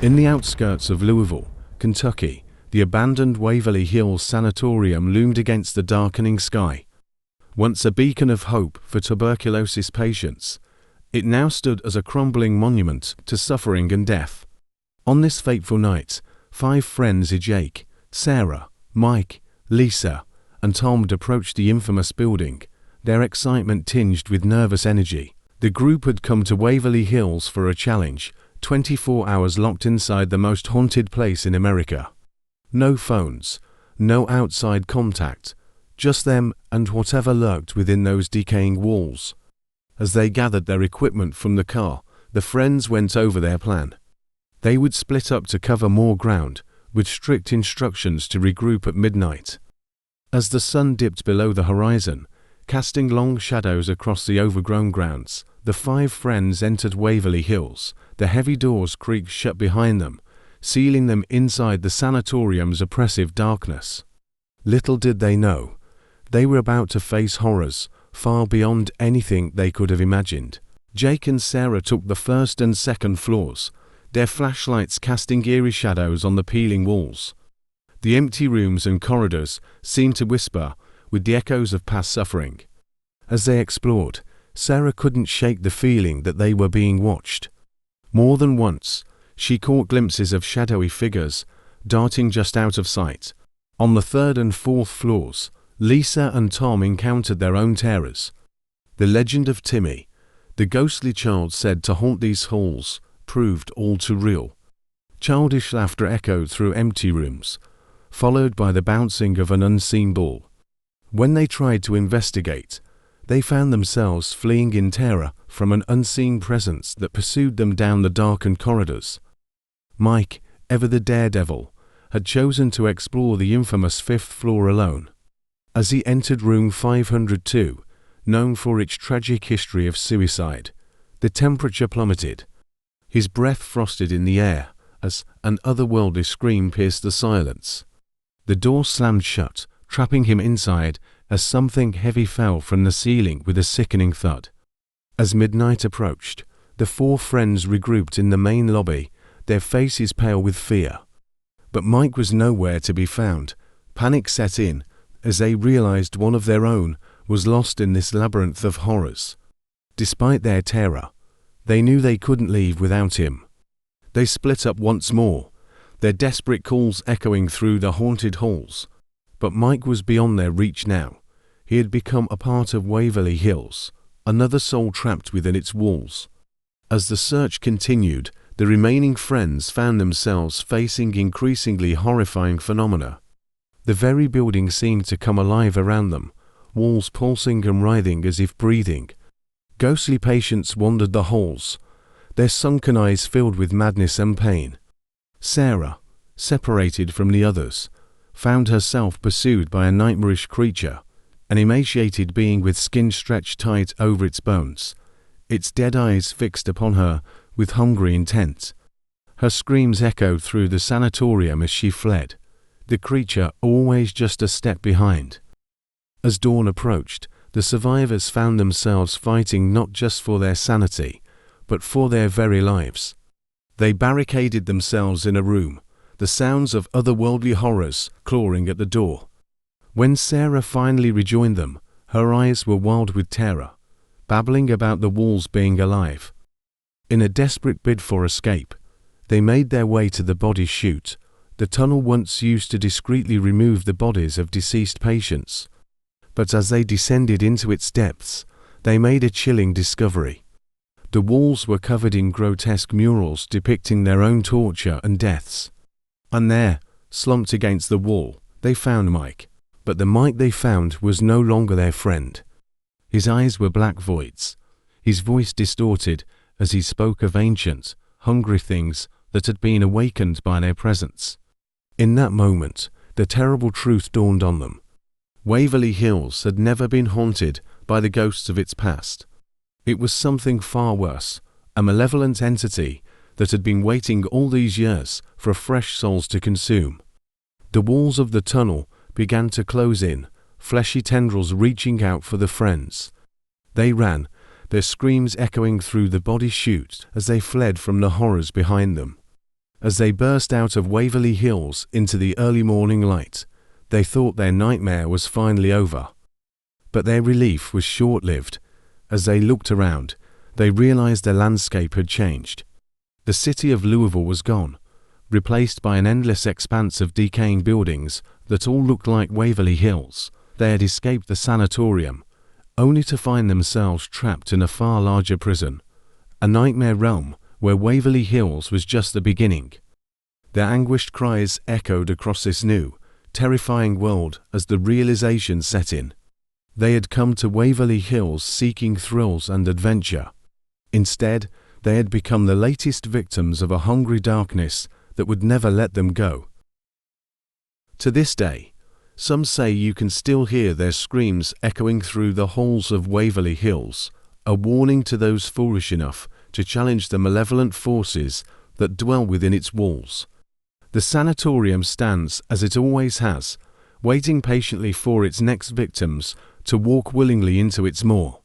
In the outskirts of Louisville, Kentucky, the abandoned Waverly Hills Sanatorium loomed against the darkening sky. Once a beacon of hope for tuberculosis patients, it now stood as a crumbling monument to suffering and death. On this fateful night, 5 friends Jake, Sarah, Mike, Lisa, and Tom approached the infamous building, their excitement tinged with nervous energy. The group had come to Waverly Hills for a challenge, 24 hours locked inside the most haunted place in America. No phones, no outside contact, just them and whatever lurked within those decaying walls. As they gathered their equipment from the car, the friends went over their plan. They would split up to cover more ground, with strict instructions to regroup at midnight. As the sun dipped below the horizon, casting long shadows across the overgrown grounds, the 5 friends entered Waverly Hills. The heavy doors creaked shut behind them, sealing them inside the sanatorium's oppressive darkness. Little did they know, they were about to face horrors far beyond anything they could have imagined. Jake and Sarah took the first and second floors, their flashlights casting eerie shadows on the peeling walls. The empty rooms and corridors seemed to whisper with the echoes of past suffering. As they explored, Sarah couldn't shake the feeling that they were being watched. More than once, she caught glimpses of shadowy figures darting just out of sight. On the 3rd and 4th floors, Lisa and Tom encountered their own terrors. The legend of Timmy, the ghostly child said to haunt these halls, proved all too real. Childish laughter echoed through empty rooms, followed by the bouncing of an unseen ball. When they tried to investigate, they found themselves fleeing in terror from an unseen presence that pursued them down the darkened corridors. Mike, ever the daredevil, had chosen to explore the infamous 5th floor alone. As he entered room 502, known for its tragic history of suicide, the temperature plummeted. His breath frosted in the air as an otherworldly scream pierced the silence. The door slammed shut, trapping him inside as something heavy fell from the ceiling with a sickening thud. As midnight approached, the 4 friends regrouped in the main lobby, their faces pale with fear. But Mike was nowhere to be found. Panic set in as they realized one of their own was lost in this labyrinth of horrors. Despite their terror, they knew they couldn't leave without him. They split up once more, their desperate calls echoing through the haunted halls. But Mike was beyond their reach now. He had become a part of Waverly Hills, another soul trapped within its walls. As the search continued, the remaining friends found themselves facing increasingly horrifying phenomena. The very building seemed to come alive around them, walls pulsing and writhing as if breathing. Ghostly patients wandered the halls, their sunken eyes filled with madness and pain. Sarah, separated from the others, found herself pursued by a nightmarish creature, an emaciated being with skin stretched tight over its bones, its dead eyes fixed upon her with hungry intent. Her screams echoed through the sanatorium as she fled, the creature always just a step behind. As dawn approached, the survivors found themselves fighting not just for their sanity, but for their very lives. They barricaded themselves in a room, the sounds of otherworldly horrors clawing at the door. When Sarah finally rejoined them, her eyes were wild with terror, babbling about the walls being alive. In a desperate bid for escape, they made their way to the Body Chute, the tunnel once used to discreetly remove the bodies of deceased patients. But as they descended into its depths, they made a chilling discovery. The walls were covered in grotesque murals depicting their own torture and deaths. And there, slumped against the wall, they found Mike. But the Mike they found was no longer their friend. His eyes were black voids, his voice distorted as he spoke of ancient, hungry things that had been awakened by their presence. In that moment, the terrible truth dawned on them. Waverly Hills had never been haunted by the ghosts of its past. It was something far worse, a malevolent entity that had been waiting all these years for fresh souls to consume. The walls of the tunnel began to close in, fleshy tendrils reaching out for the friends. They ran, their screams echoing through the Body Chute as they fled from the horrors behind them. As they burst out of Waverly Hills into the early morning light, they thought their nightmare was finally over. But their relief was short-lived. As they looked around, they realized the landscape had changed. The city of Louisville was gone, replaced by an endless expanse of decaying buildings that all looked like Waverly Hills. They had escaped the sanatorium, only to find themselves trapped in a far larger prison, a nightmare realm where Waverly Hills was just the beginning. Their anguished cries echoed across this new, terrifying world as the realization set in. They had come to Waverly Hills seeking thrills and adventure. Instead, they had become the latest victims of a hungry darkness that would never let them go. To this day, some say you can still hear their screams echoing through the halls of Waverly Hills, a warning to those foolish enough to challenge the malevolent forces that dwell within its walls. The sanatorium stands as it always has, waiting patiently for its next victims to walk willingly into its maw.